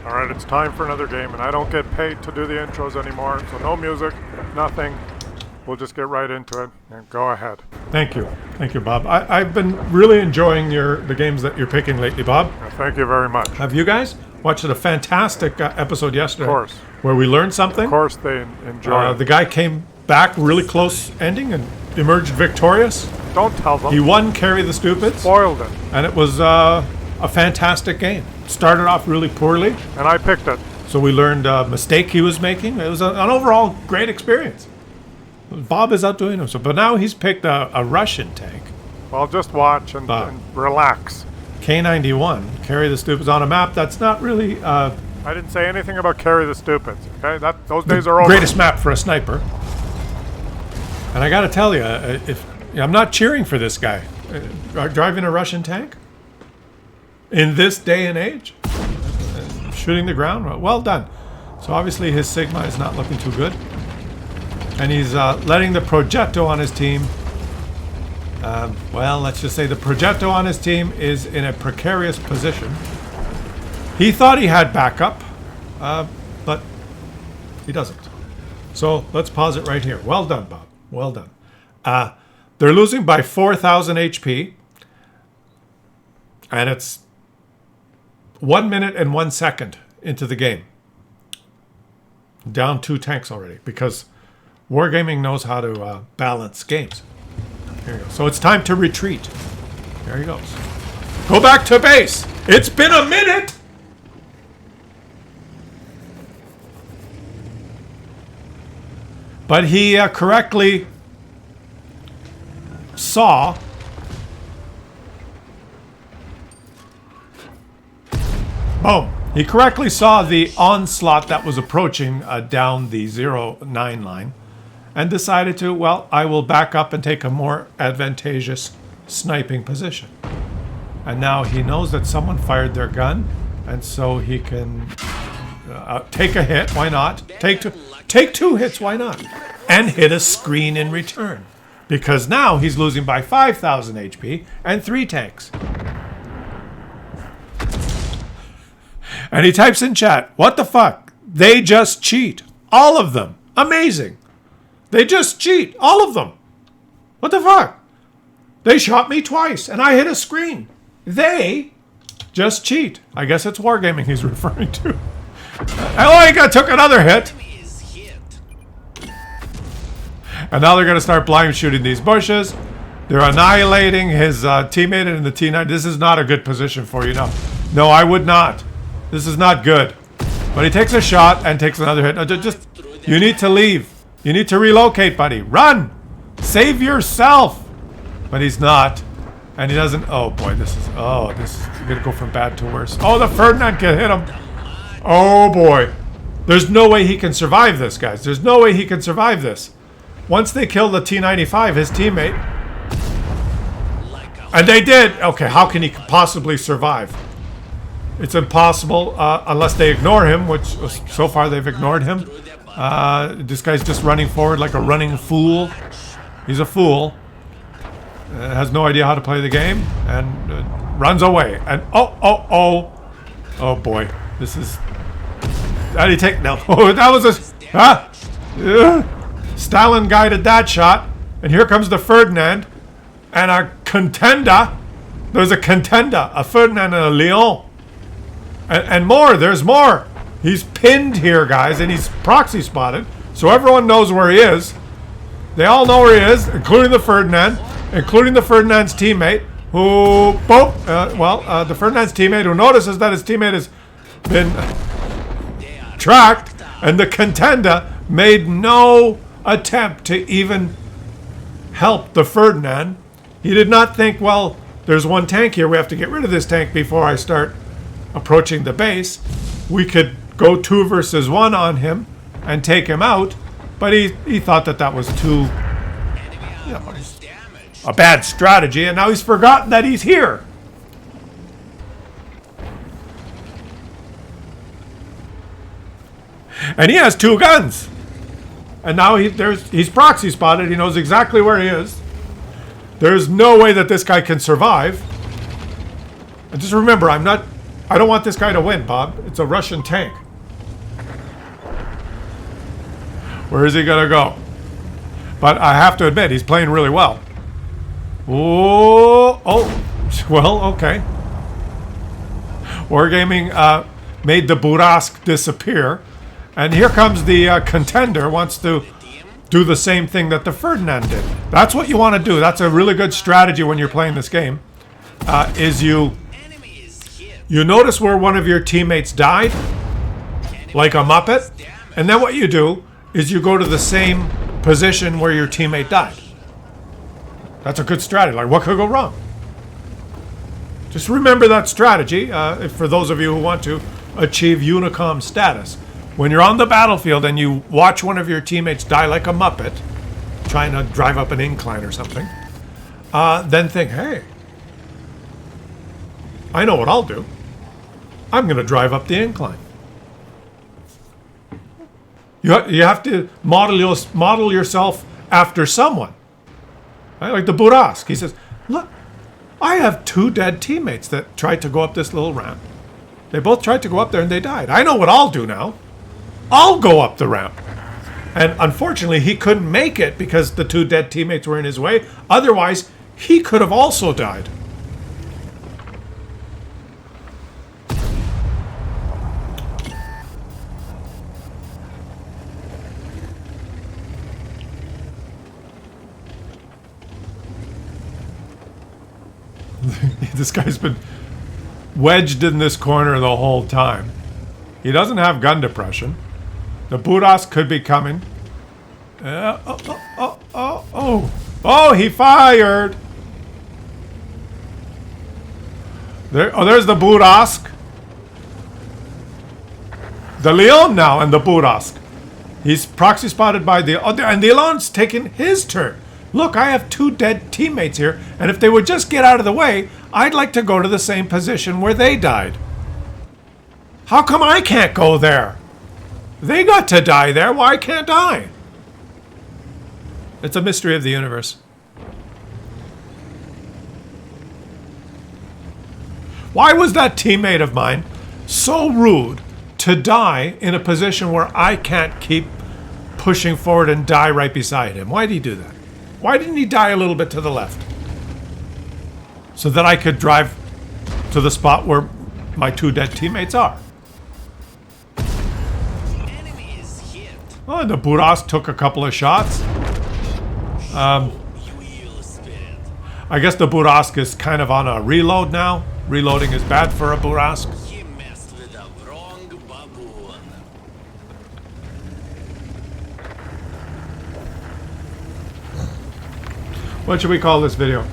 Alright, it's time for another game, and I don't get paid to do the intros anymore, so no music, nothing. We'll just get right into it, and go ahead. Thank you. Thank you, Bob. I've been really enjoying the games that you're picking lately, Bob. Thank you very much. Have you guys watched a fantastic episode yesterday? Of course. Where we learned something? Of course they enjoy it. The guy came back really close ending and emerged victorious. Don't tell them. He won Carry the Stupids. Spoiled it. And it was a fantastic game. Started off really poorly. And I picked it. So we learned a mistake he was making. It was an overall great experience. Bob is outdoing him. But now he's picked a Russian tank. Well, just watch and relax. K91, Carry the Stupids on a map that's not really... I didn't say anything about Carry the Stupids, okay? Those days are over. Greatest map for a sniper. And I gotta tell you, I'm not cheering for this guy. Driving a Russian tank? In this day and age? Shooting the ground? Well done. So obviously his Sigma is not looking too good. And he's letting the Progetto on his team. Well, let's just say the Progetto on his team is in a precarious position. He thought he had backup, but he doesn't. So let's pause it right here. Well done, Bob. Well done. They're losing by 4,000 HP. And it's 1 minute and 1 second into the game. Down 2 tanks already, because Wargaming knows how to balance games. Here you go. So it's time to retreat. There he goes. Go back to base. It's been a minute. But he correctly saw he correctly saw the onslaught that was approaching down the 09 line and decided to, well, I will back up and take a more advantageous sniping position. And now he knows that someone fired their gun, and so he can take a hit, why not? Take 2 hits, why not? And hit a screen in return. Because now he's losing by 5,000 HP and 3 tanks. And he types in chat, what the fuck? They just cheat. All of them. Amazing. They just cheat. All of them. What the fuck? They shot me twice and I hit a screen. They just cheat. I guess it's Wargaming he's referring to. Oh, he took another hit. And now they're going to start blind shooting these bushes. They're annihilating his teammate in the T9. This is not a good position for you. No, I would not. This is not good. But he takes a shot and takes another hit. No, you need to leave. You need to relocate, buddy. Run! Save yourself! But he's not. And he doesn't... Oh, boy, this is going to go from bad to worse. Oh, the Ferdinand can hit him. Oh, boy. There's no way he can survive this, guys. There's no way he can survive this. Once they kill the T95, his teammate... And they did! Okay, how can he possibly survive? It's impossible unless they ignore him, which so far they've ignored him. This guy's just running forward like a running fool. He's a fool. Has no idea how to play the game and runs away. And oh boy, this is. How do you take no? Oh, that was a. Stalin guided that shot, and here comes the Ferdinand and a contender. There's a contender, a Ferdinand and a Leon. And more, there's more. He's pinned here, guys, and he's proxy spotted, so everyone knows where he is. They all know where he is, including the Ferdinand, including the Ferdinand's teammate, who, the Ferdinand's teammate who notices that his teammate has been tracked, and the contender made no attempt to even help the Ferdinand. He did not think, well, there's one tank here, we have to get rid of this tank before I start approaching the base. We could go 2 versus 1 on him and take him out, but he thought that was too a bad strategy, and now he's forgotten that he's here. And he has 2 guns, and now he's proxy spotted. He knows exactly where he is. There's no way that this guy can survive. And just remember, I'm I don't want this guy to win, Bob. It's a Russian tank. Where is he going to go? But I have to admit, he's playing really well. Oh, well, okay. Wargaming made the Basosque disappear. And here comes the contender, wants to do the same thing that the Ferdinand did. That's what you want to do. That's a really good strategy when you're playing this game. Is you notice where one of your teammates died, like a Muppet, and then what you do is you go to the same position where your teammate died. That's a good strategy. Like, what could go wrong? Just remember that strategy for those of you who want to achieve Unicom status. When you're on the battlefield and you watch one of your teammates die like a Muppet, trying to drive up an incline or something, then think, hey, I know what I'll do. I'm going to drive up the incline. You have to model yourself after someone. Right? Like the Basosque. He says, look, I have 2 dead teammates that tried to go up this little ramp. They both tried to go up there and they died. I know what I'll do now. I'll go up the ramp. And unfortunately, he couldn't make it because the 2 dead teammates were in his way. Otherwise, he could have also died. This guy's been wedged in this corner the whole time. He doesn't have gun depression. The Basosque could be coming. Oh, he fired. There's the Basosque. The Leon now and the Basosque. He's proxy spotted by the other, and the Leon's taking his turn. Look, I have 2 dead teammates here, and if they would just get out of the way, I'd like to go to the same position where they died. How come I can't go there? They got to die there, why can't I? It's a mystery of the universe. Why was that teammate of mine so rude to die in a position where I can't keep pushing forward and die right beside him? Why did he do that? Why didn't he die a little bit to the left? So that I could drive to the spot where my 2 dead teammates are. Oh, and the Basosque took a couple of shots. I guess the Basosque is kind of on a reload now. Reloading is bad for a Basosque. What should we call this video?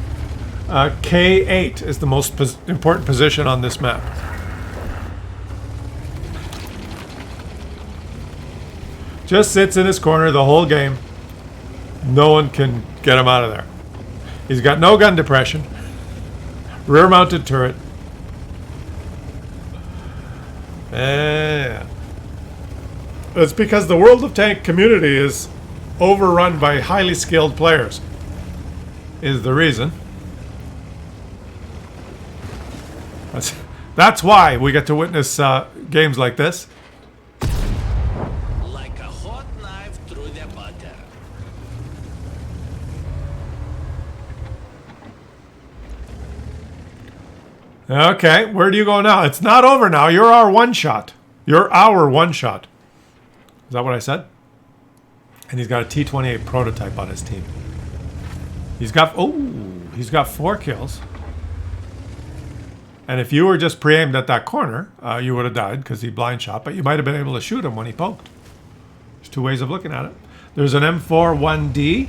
K8 is the most important position on this map. Just sits in his corner the whole game. No one can get him out of there. He's got no gun depression. Rear mounted turret. Yeah. It's because the World of Tank community is overrun by highly skilled players. Is the reason. That's why we get to witness games like this. Like a hot knife through the butter. Okay, where do you go now? It's not over now. You're our one shot. You're our one shot. Is that what I said? And he's got a T28 Prototype on his team. He's got 4 kills. And if you were just pre-aimed at that corner, you would have died because he blind shot, but you might have been able to shoot him when he poked. There's 2 ways of looking at it. There's an M4 1D,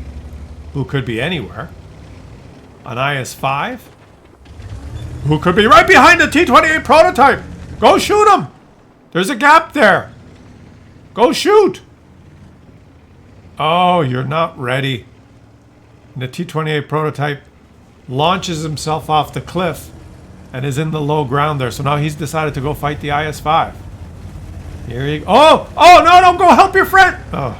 who could be anywhere. An IS-5, who could be right behind the T28 Prototype. Go shoot him. There's a gap there. Go shoot. Oh, you're not ready. And the T28 Prototype launches himself off the cliff and is in the low ground there. So now he's decided to go fight the IS-5. Here he... Oh, no, go help your friend. Oh.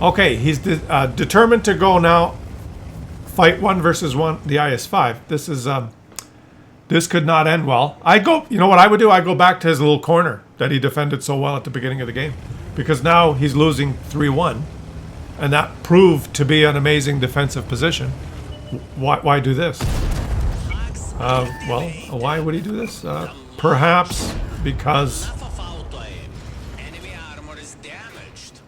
Okay, he's determined to go now fight 1 versus 1, the IS-5. This is This could not end well. You know what I would do? I'd go back to his little corner that he defended so well at the beginning of the game. Because now he's losing 3-1. And that proved to be an amazing defensive position. Why do this? Well, why would he do this? Perhaps because... Enough of foul play. Enemy armor is damaged.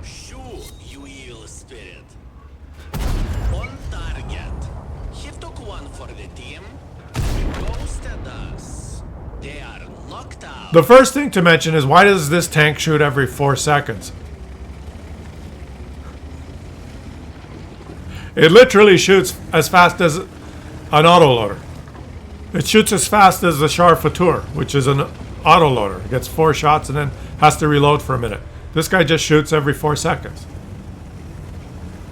Shoo, you evil spirit. On target. He took one for the team. He ghosted us. They are knocked out. The first thing to mention is, why does this tank shoot every 4 seconds? It literally shoots as fast as an autoloader. It shoots as fast as the Charfouteur, which is an autoloader. It gets 4 shots and then has to reload for a minute. This guy just shoots every 4 seconds.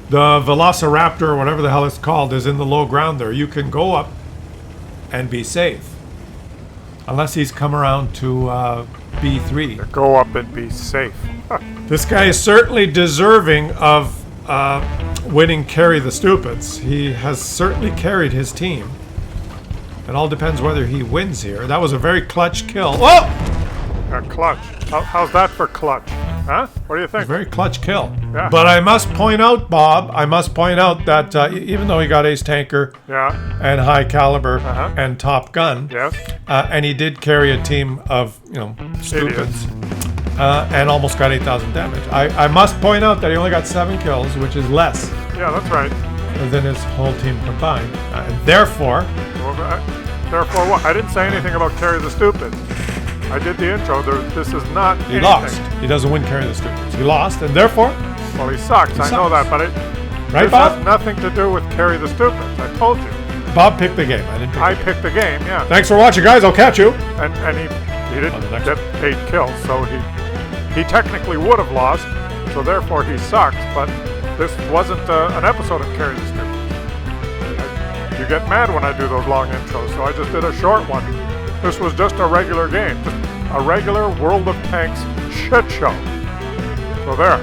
The Velociraptor, or whatever the hell it's called, is in the low ground there. You can go up and be safe. Unless he's come around to B3. Go up and be safe. This guy is certainly deserving of winning Carry the Stupids. He has certainly carried his team. It all depends whether he wins here. That was a very clutch kill. Whoa! Clutch. How's that for clutch? Huh? What do you think? Very clutch kill. Yeah. But I must point out, Bob, that even though he got Ace Tanker Yeah. and High Caliber and Top Gun, Yes. and he did carry a team of, stupids, and almost got 8,000 damage. I must point out that he only got 7 kills, which is less Yeah, that's right. than his whole team combined. Therefore, Therefore, what? I didn't say anything about Carry the Stupid. I did the intro. This is not he anything. lost. He doesn't win Carry the Stupids. He lost, and therefore, Well, he sucks. I know that, but right, this Bob? has nothing to do with Carry the Stupids. I told you. Bob picked the game. I didn't pick I the game. picked the game, yeah. Thanks for watching, guys. I'll catch you. And he didn't On the next get 8 kills, so he technically would have lost, so therefore he sucks, but this wasn't an episode of Carry the Stupid. You get mad when I do those long intros, so I just did a short one. This was just a regular game, just a regular World of Tanks shit show. So there.